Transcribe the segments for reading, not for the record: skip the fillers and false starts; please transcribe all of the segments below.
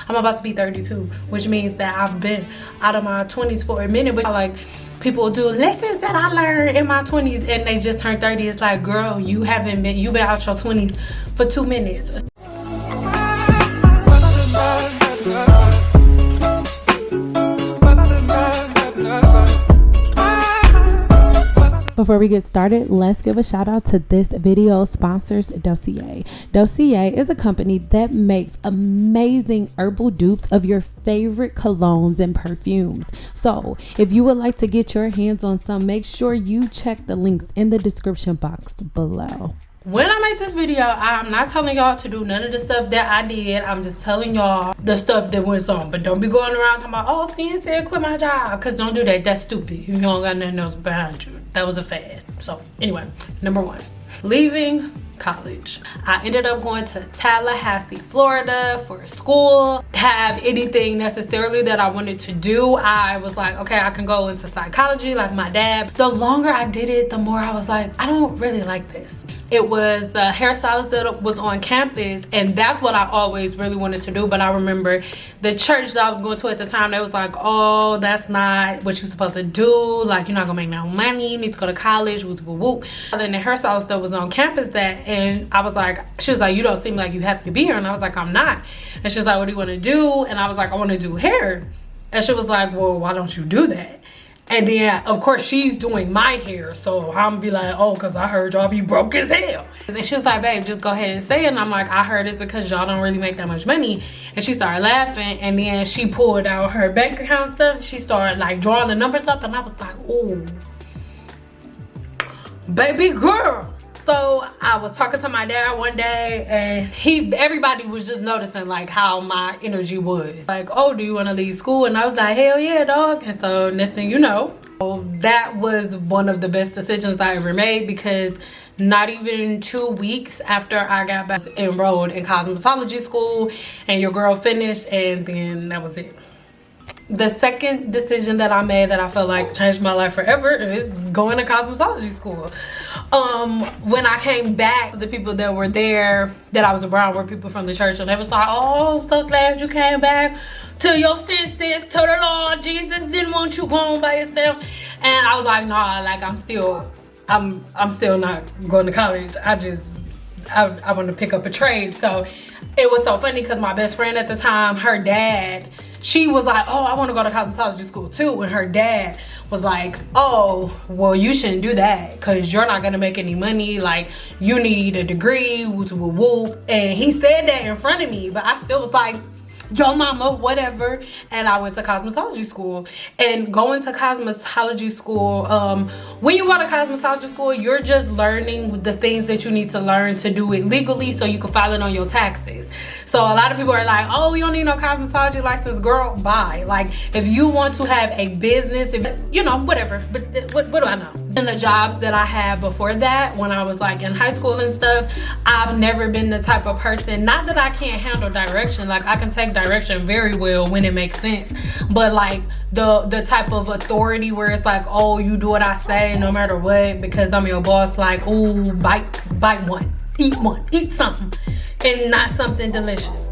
I'm about to be 32, which means that I've been out of my 20s for a minute. But like, people do lessons that I learned in my 20s and they just turned 30. It's like, girl, you've been out your 20s for 2 minutes. Before we get started, let's give a shout out to this video sponsors, Dossier. Dossier is a company that makes amazing herbal dupes of your favorite colognes and perfumes. So if you would like to get your hands on some, make sure you check the links in the description box below. When I make this video, I'm not telling y'all to do none of the stuff that I did. I'm just telling y'all the stuff that went on. But don't be going around talking about, oh, CN said quit my job. Because don't do that. That's stupid. If you don't got nothing else behind you. That was a fad. So anyway, number 1, leaving college. I ended up going to Tallahassee, Florida for school. Have anything necessarily that I wanted to do. I was like, okay, I can go into psychology like my dad. The longer I did it, the more I was like, I don't really like this. It was the hairstylist that was on campus, and that's what I always really wanted to do. But I remember the church that I was going to at the time, they was like, oh, that's not what you're supposed to do. Like, you're not gonna make no money. You need to go to college, whoop, whoop, whoop. And then the hairstylist that was on campus and I was like, she was like, you don't seem like you happy to be here. And I was like, I'm not. And she's like, what do you want to do? And I was like, I want to do hair. And she was like, well, why don't you do that? And then, of course, she's doing my hair. So I'm gonna be like, oh, because I heard y'all be broke as hell. And she was like, babe, just go ahead and say it. And I'm like, I heard it's because y'all don't really make that much money. And she started laughing. And then she pulled out her bank account stuff. She started like drawing the numbers up. And I was like, oh, baby girl. So I was talking to my dad one day and everybody was just noticing like how my energy was. Like, oh, do you want to leave school? And I was like, hell yeah, dog. And so next thing you know, that was one of the best decisions I ever made, because not even 2 weeks after I got back enrolled in cosmetology school and your girl finished, and then that was it. The second decision that I made that I felt like changed my life forever is going to cosmetology school. When I came back, the people that were there that I was around were people from the church, and they was like, oh, I'm so glad you came back to your senses, to the Lord. Jesus didn't want you home by yourself. And I was like, nah, like I'm still not going to college. I want to pick up a trade. So it was so funny because my best friend at the time, her dad, she was like, oh, I want to go to cosmetology school too. And her dad was like, oh, well, you shouldn't do that because you're not going to make any money. Like, you need a degree, whoop, whoop, whoop. And he said that in front of me, but I still was like, yo mama, whatever. And I went to cosmetology school. And going to cosmetology school, when you go to cosmetology school, you're just learning the things that you need to learn to do it legally so you can file it on your taxes. So a lot of people are like, oh, you don't need no cosmetology license. Girl, bye. Like, if you want to have a business, if you know, whatever. But what do I know? And the jobs that I had before that, when I was like in high school and stuff, I've never been the type of person, not that I can't handle direction, like I can take direction very well when it makes sense, but like the type of authority where it's like, oh, you do what I say no matter what because I'm your boss, like, oh, bite one, eat something, and not something delicious.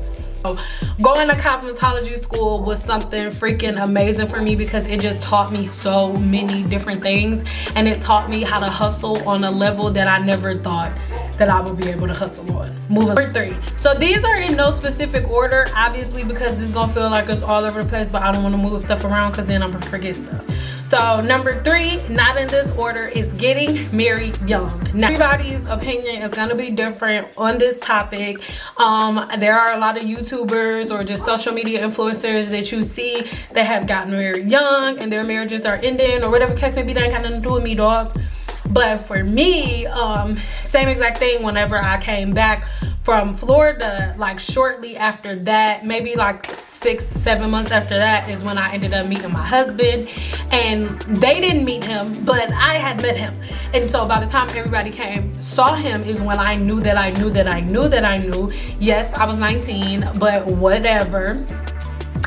Going to cosmetology school was something freaking amazing for me because it just taught me so many different things, and it taught me how to hustle on a level that I never thought that I would be able to hustle on. Moving number 3. So these are in no specific order, obviously, because it's gonna feel like it's all over the place, but I don't want to move stuff around because then I'm gonna forget stuff. So number 3, not in this order, is getting married young. Now, everybody's opinion is gonna be different on this topic. There are a lot of YouTubers or just social media influencers that you see that have gotten married young and their marriages are ending or whatever case may be. That ain't got nothing to do with me, dog. But for me, same exact thing. Whenever I came back from Florida, like shortly after that, maybe like 6-7 months after that, is when I ended up meeting my husband. And they didn't meet him, but I had met him. And so by the time everybody saw him is when I knew that I knew. Yes, I was 19, but whatever.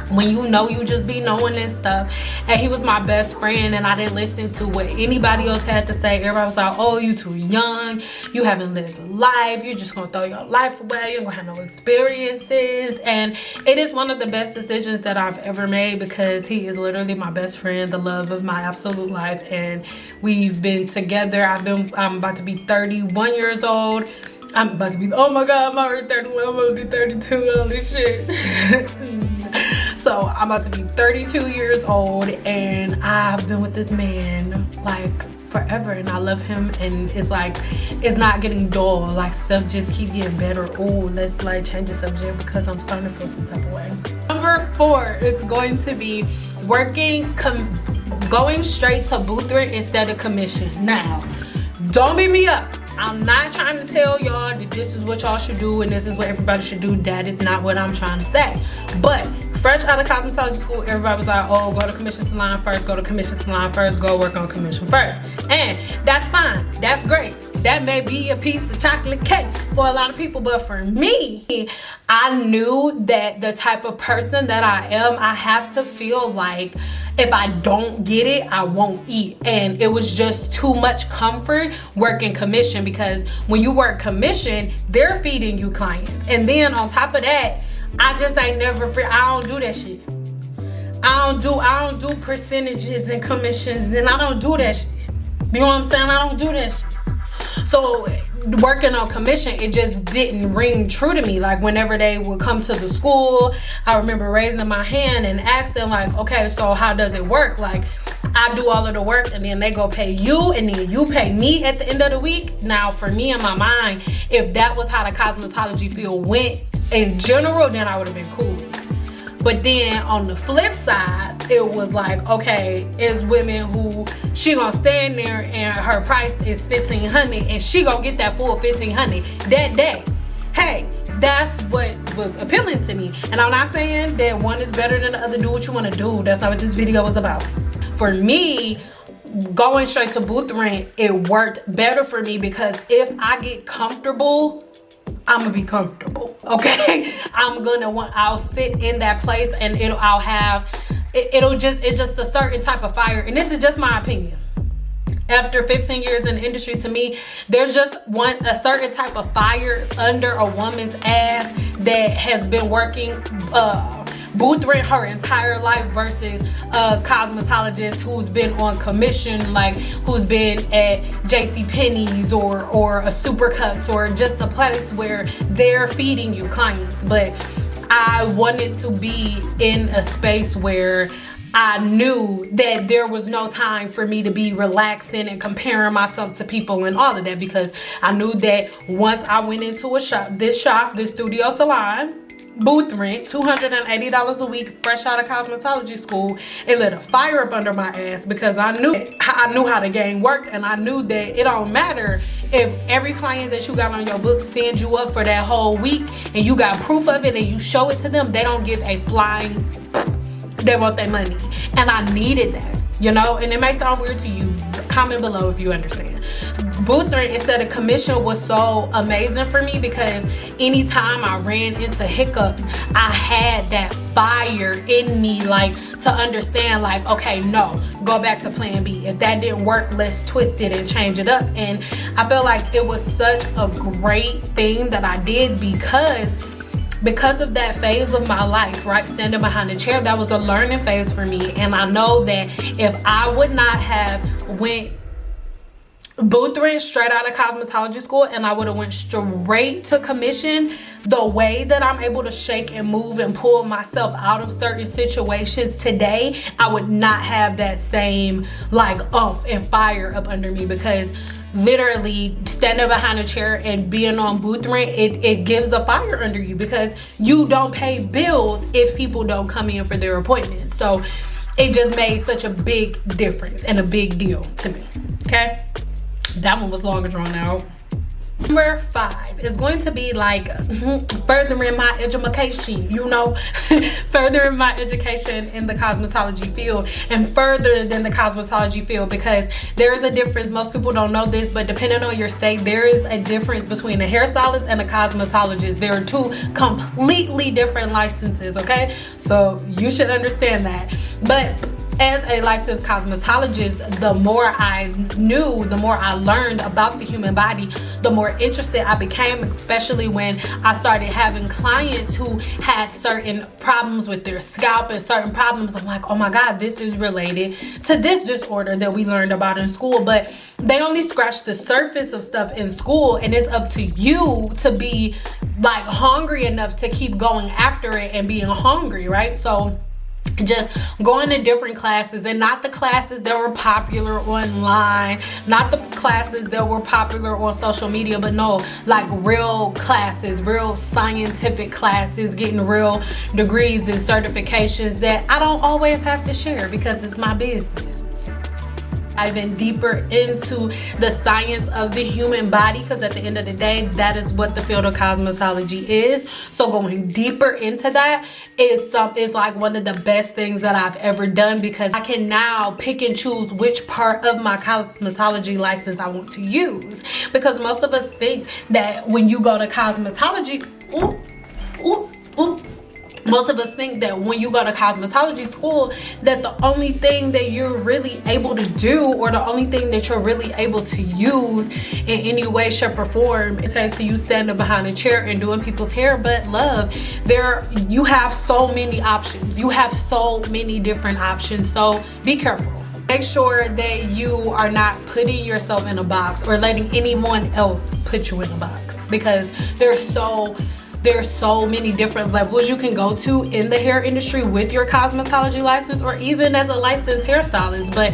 when you know you just be knowing and stuff. And he was my best friend, and I didn't listen to what anybody else had to say. Everybody was like, oh, you too young, you haven't lived life, you're just gonna throw your life away, you're gonna have no experiences. And it is one of the best decisions that I've ever made, because he is literally my best friend, the love of my absolute life, and we've been together. I'm about to be 31 years old. I'm about to be, oh my god, I'm already 31, I'm about to be 32, holy shit. So I'm about to be 32 years old, and I've been with this man like forever, and I love him, and it's like, it's not getting dull, like stuff just keep getting better. Oh, let's like change the subject because I'm starting to feel some type of way. Number 4 is going to be going straight to booth rent instead of commission. Now, don't beat me up. I'm not trying to tell y'all that this is what y'all should do and this is what everybody should do. That is not what I'm trying to say. But fresh out of cosmetology school, everybody was like, oh, go to commission salon first, go to commission salon first, go work on commission first. And that's fine, that's great. That may be a piece of chocolate cake for a lot of people, but for me, I knew that the type of person that I am, I have to feel like if I don't get it, I won't eat. And it was just too much comfort working commission, because when you work commission, they're feeding you clients. And then on top of that, I just ain't never I don't do that shit. I don't do percentages and commissions, and I don't do that shit. You know what I'm saying? I don't do that shit. So working on commission, it just didn't ring true to me. Like whenever they would come to the school, I remember raising my hand and asking like, okay, so how does it work? Like I do all of the work and then they go pay you and then you pay me at the end of the week. Now for me in my mind, if that was how the cosmetology field went in general, then I would have been cool. But then on the flip side, it was like, okay, it's women who she gonna stand there and her price is $1,500 and she gonna get that full $1,500 that day. Hey, that's what was appealing to me. And I'm not saying that one is better than the other. Do what you wanna do. That's not what this video was about. For me, going straight to booth rent, it worked better for me, because if I get comfortable, I'm gonna be comfortable, okay? I'll sit in that place and it's just a certain type of fire. And this is just my opinion. After 15 years in the industry, to me, there's just a certain type of fire under a woman's ass that has been working booth rent her entire life versus a cosmetologist who's been on commission, like who's been at JCPenney's or a Supercuts or just a place where they're feeding you clients. But I wanted to be in a space where I knew that there was no time for me to be relaxing and comparing myself to people and all of that, because I knew that once I went into this studio salon, booth rent, $280 a week, fresh out of cosmetology school, it lit a fire up under my ass, because I knew how the game worked, and I knew that it don't matter if every client that you got on your book stands you up for that whole week and you got proof of it and you show it to them, they don't give a flying, they want their money. And I needed that, you know? And it may sound weird to you. Comment below if you understand. Booth rent instead of commission was so amazing for me, because anytime I ran into hiccups, I had that fire in me, like to understand, like, okay, no, go back to plan B. If that didn't work, let's twist it and change it up. And I felt like it was such a great thing that I did, because of that phase of my life, right, standing behind the chair. That was a learning phase for me. And I know that if I would not have went booth rent straight out of cosmetology school and I would have went straight to commission, the way that I'm able to shake and move and pull myself out of certain situations today, I would not have that same like oomph and fire up under me, because literally standing behind a chair and being on booth rent, it gives a fire under you, because you don't pay bills if people don't come in for their appointments. So it just made such a big difference and a big deal to me. Okay, that one was longer drawn out. Number 5 is going to be like furthering my education, you know, furthering my education in the cosmetology field, and further than the cosmetology field, because there is a difference. Most people don't know this, but depending on your state, there is a difference between a hairstylist and a cosmetologist. There are 2 completely different licenses, okay? So you should understand that. But as a licensed cosmetologist, the more I knew, the more I learned about the human body, the more interested I became, especially when I started having clients who had certain problems with their scalp and certain problems. I'm like, oh my God, this is related to this disorder that we learned about in school. But they only scratch the surface of stuff in school, and it's up to you to be like hungry enough to keep going after it and being hungry, right? So just going to different classes, and not the classes that were popular online, not the classes that were popular on social media, but no, like real classes, real scientific classes, getting real degrees and certifications that I don't always have to share because it's my business. Diving deeper into the science of the human body, because at the end of the day, that is what the field of cosmetology is. So going deeper into that is like one of the best things that I've ever done, because I can now pick and choose which part of my cosmetology license I want to use. Because most of us think that when you go to cosmetology, most of us think that when you go to cosmetology school, that the only thing that you're really able to do, or the only thing that you're really able to use in any way, shape, or form, it takes to you standing behind a chair and doing people's hair. But love, you have so many options. You have so many different options. So be careful. Make sure that you are not putting yourself in a box or letting anyone else put you in a box, because there's so many different levels you can go to in the hair industry with your cosmetology license, or even as a licensed hairstylist. But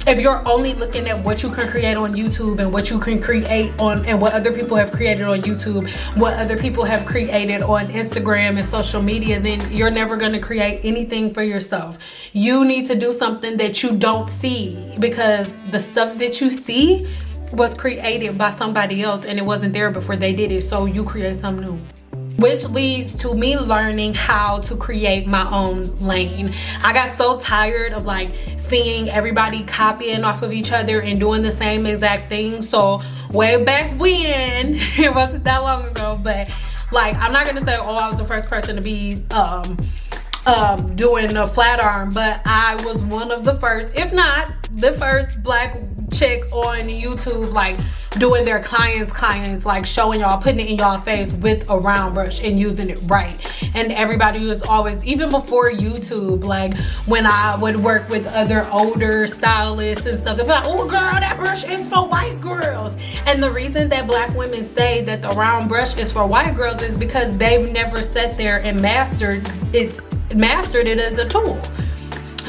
if you're only looking at what you can create on YouTube and what you can create on, and what other people have created on YouTube, what other people have created on Instagram and social media, then you're never going to create anything for yourself. You need to do something that you don't see, because the stuff that you see was created by somebody else and it wasn't there before they did it. So you create something new, which leads to me learning how to create my own lane. I got so tired of like seeing everybody copying off of each other and doing the same exact thing. So way back when, it wasn't that long ago, but like, I'm not gonna say, oh, I was the first person to be doing a flat iron, but I was one of the first, if not the first, black chick on YouTube, like doing their clients, like showing y'all, putting it in y'all face with a round brush and using it right. And everybody was always, even before YouTube, like when I would work with other older stylists and stuff, they'd be like, oh girl, that brush is for white girls. And the reason that black women say that the round brush is for white girls is because they've never sat there and mastered it as a tool.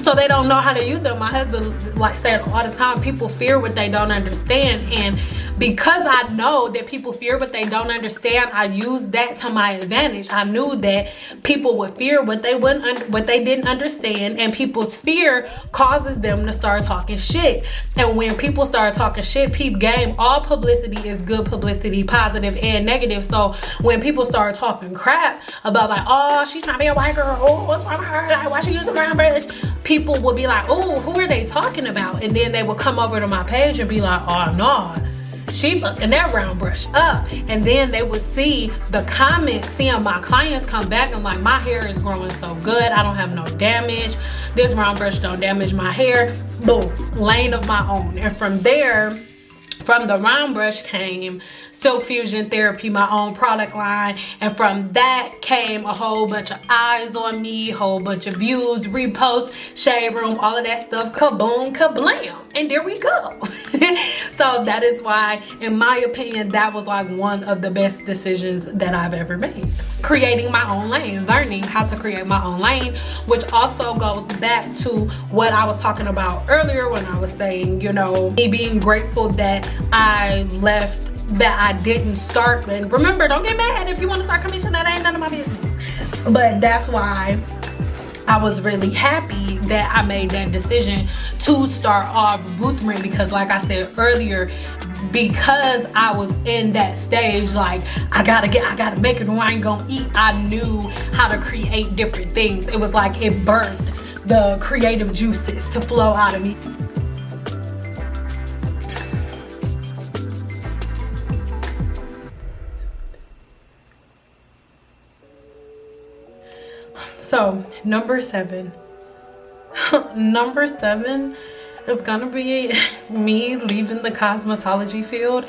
So they don't know how to use them. My husband like said all the time, people fear what they don't understand. And because I know that people fear what they don't understand, I used that to my advantage. I knew that people would fear what they didn't understand, and people's fear causes them to start talking shit. And when people start talking shit, peep game, all publicity is good publicity, positive and negative. So when people start talking crap about like, oh, she's trying to be a white girl, oh, what's wrong with her, like, why she using round brush, people would be like, oh, who are they talking about? And then they would come over to my page and be like, oh no, she fucking that round brush up. And then they would see the comments, seeing my clients come back and like, my hair is growing so good, I don't have no damage, this round brush don't damage my hair, boom, lane of my own. And from there, from the round brush came Silk Fusion Therapy, my own product line. And from that came a whole bunch of eyes on me, whole bunch of views, reposts, shade room, all of that stuff, kaboom, kablam. And there we go. So that is why, in my opinion, that was like one of the best decisions that I've ever made. Creating my own lane, learning how to create my own lane, which also goes back to what I was talking about earlier when I was saying, you know, me being grateful that I left, that I didn't start. And remember, don't get mad if you want to start commission, that ain't none of my business. But that's why I was really happy that I made that decision to start off Boothman, because like I said earlier, because I was in that stage, like I gotta make it or I ain't gonna eat, I knew how to create different things. It was like it birthed the creative juices to flow out of me. So number 7 number 7 is gonna be me leaving the cosmetology field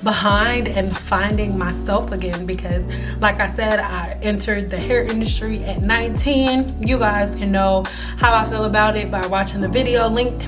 behind and finding myself again, because like I said, I entered the hair industry at 19. You guys can know how I feel about it by watching the video linked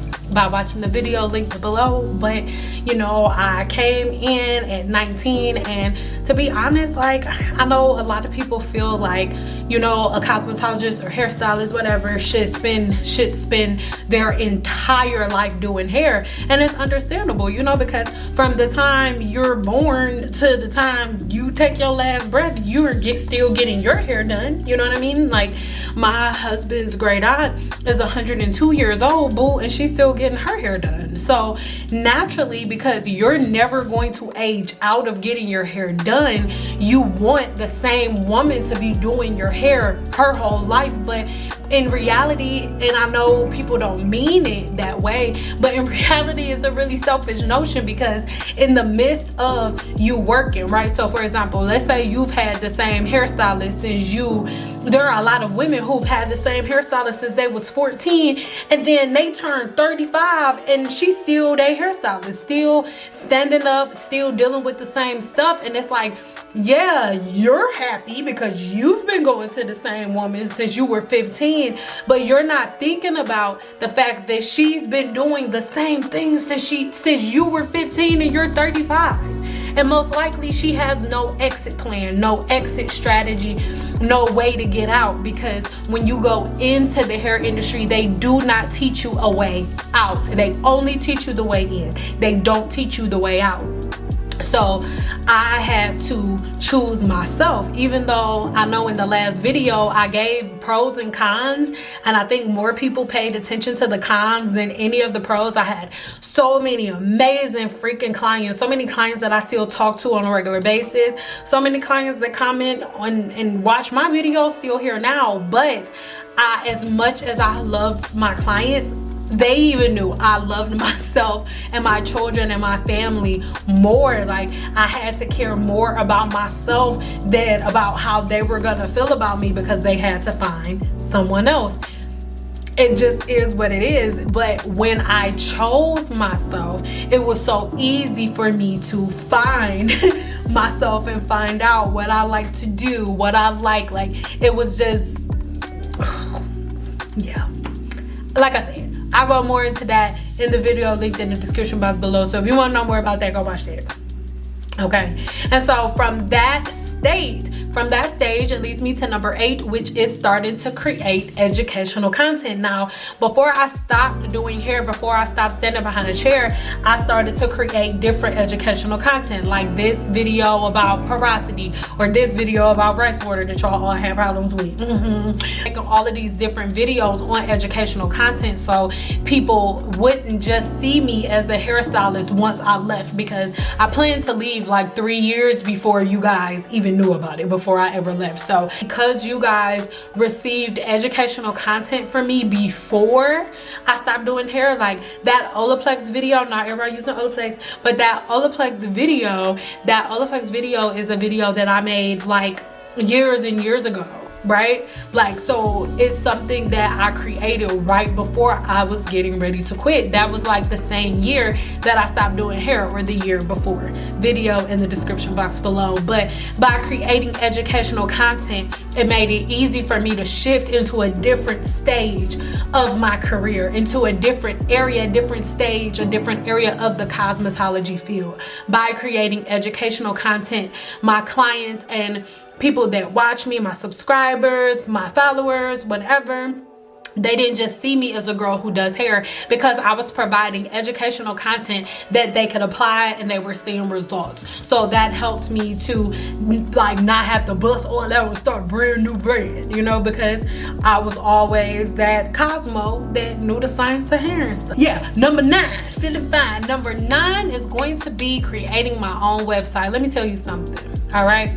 below. But you know, I came in at 19, and to be honest, like I know a lot of people feel like, you know, a cosmetologist or hairstylist, whatever, should spend their entire life doing hair. And it's understandable, you know, because from the time you're born to the time you take your last breath, you're still getting your hair done. You know what I mean? Like my husband's great aunt is 102 years old, boo, and she's still getting her hair done. So naturally, because you're never going to age out of getting your hair done, you want the same woman to be doing your hair her whole life. But in reality, and I know people don't mean it that way, but in reality it's a really selfish notion, because in the midst of you working, right? So for example, let's say you've had the same hairstylist there are a lot of women who've had the same hairstylist since they was 14, and then they turn 35 and she's still their hairstylist, still standing up, still dealing with the same stuff. And it's like, yeah, you're happy because you've been going to the same woman since you were 15, but you're not thinking about the fact that she's been doing the same thing since you were 15 and you're 35. And most likely she has no exit plan, no exit strategy, no way to get out, because when you go into the hair industry, they do not teach you a way out. They only teach you the way in. They don't teach you the way out. So I had to choose myself, even though I know in the last video I gave pros and cons, and I think more people paid attention to the cons than any of the pros. I had so many amazing freaking clients, so many clients that I still talk to on a regular basis, so many clients that comment on and watch my videos still here now. But as much as I love my clients, they even knew I loved myself and my children and my family more. Like I had to care more about myself than about how they were gonna feel about me, because they had to find someone else. It just is what it is. But when I chose myself, it was so easy for me to find myself and find out what I like to do, what I like it was just yeah. Like I said, I'll go more into that in the video linked in the description box below. So if you want to know more about that, go watch that. Okay. And so from that stage, it leads me to number 8, which is starting to create educational content. Now, before I stopped doing hair, before I stopped standing behind a chair, I started to create different educational content, like this video about porosity, or this video about rice water that y'all all have problems with. Making all of these different videos on educational content, so people wouldn't just see me as a hairstylist once I left, because I plan to leave like 3 years before you guys even knew about it, before I ever left. So because you guys received educational content from me before I stopped doing hair, like that Olaplex video, not everybody using Olaplex, but that Olaplex video is a video that I made like years and years ago, right? Like, so it's something that I created right before I was getting ready to quit. That was like the same year that I stopped doing hair, or the year before. Video in the description box below. But by creating educational content, it made it easy for me to shift into a different stage of my career, into a different area, a different stage, a different area of the cosmetology field. By creating educational content, my clients and people that watch me, my subscribers, my followers, whatever, they didn't just see me as a girl who does hair, because I was providing educational content that they could apply and they were seeing results. So that helped me to like not have to bust all out and start brand new brand, you know, because I was always that Cosmo that knew the science of hair and stuff. Yeah, number 9, feeling fine. Number 9 is going to be creating my own website. Let me tell you something, all right?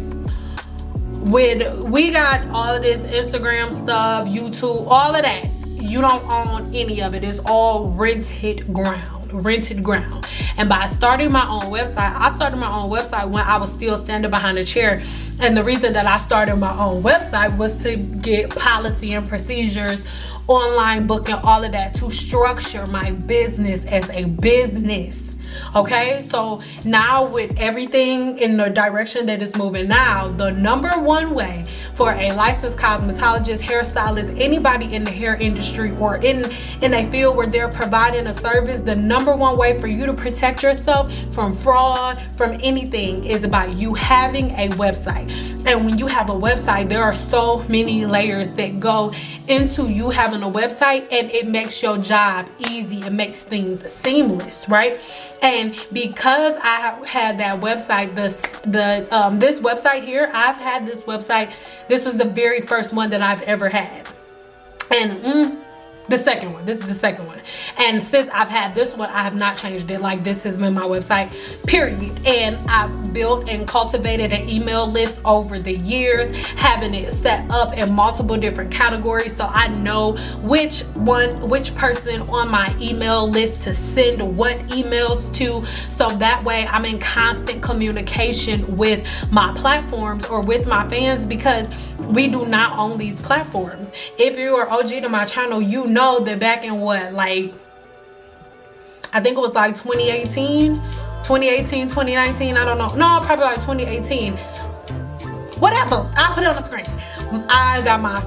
When we got all of this Instagram stuff, YouTube, all of that, you don't own any of it. It's all rented ground. And by starting my own website, I started my own website when I was still standing behind a chair. And the reason that I started my own website was to get policy and procedures, online booking, all of that, to structure my business as a business. Okay, so now with everything in the direction that it's moving now, the number one way for a licensed cosmetologist, hairstylist, anybody in the hair industry or in a field where they're providing a service, the number one way for you to protect yourself from fraud, from anything, is by you having a website. And when you have a website, there are so many layers that go into you having a website, and it makes your job easy. It makes things seamless, right? And because I have had that website, this website here, I've had this website. This is the very first one that I've ever had. And this is the second one. And since I've had this one, I have not changed it. Like, this has been my website, period. And I've built and cultivated an email list over the years, having it set up in multiple different categories, so I know which person on my email list to send what emails to, so that way I'm in constant communication with my platforms or with my fans, because we do not own these platforms. If you are OG to my channel, you know that back in I think it was like 2018, 2019, I don't know. No, probably like 2018. Whatever, I'll put it on the screen. I got my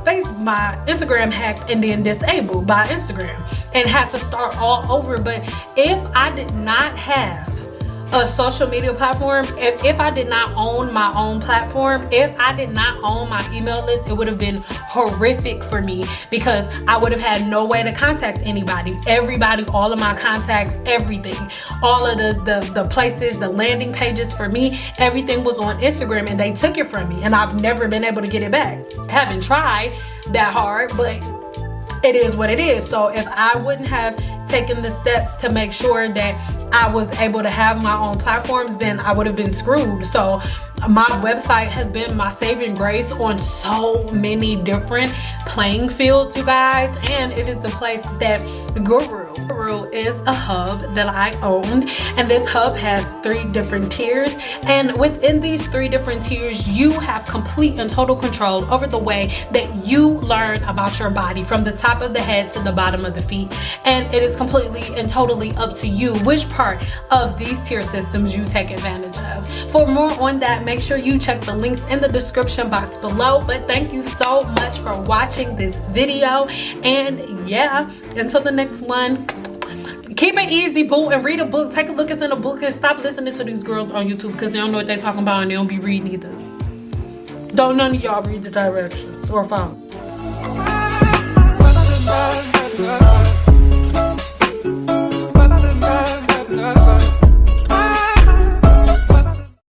Instagram hacked and then disabled by Instagram and had to start all over. But if I did not have a social media platform, if I did not own my own platform, if I did not own my email list, it would have been horrific for me, because I would have had no way to contact anybody. Everybody, all of my contacts, everything, all of the places, the landing pages for me, everything was on Instagram, and they took it from me, and I've never been able to get it back. I haven't tried that hard, but it is what it is. So if I wouldn't have taken the steps to make sure that I was able to have my own platforms, then I would have been screwed. So my website has been my saving grace on so many different playing fields, you guys. And it is the place that Guru is a hub that I own, and this hub has 3 different tiers, and within these 3 different tiers, you have complete and total control over the way that you learn about your body, from the top of the head to the bottom of the feet. And it is completely and totally up to you which part of these tier systems you take advantage of. For more on that, make sure you check the links in the description box below. But thank you so much for watching this video, and yeah, until the next one, keep it easy, boo, and read a book. Take a look at in a book, and stop listening to these girls on YouTube, because they don't know what they're talking about and they don't be reading either. Don't none of y'all read the directions or follow.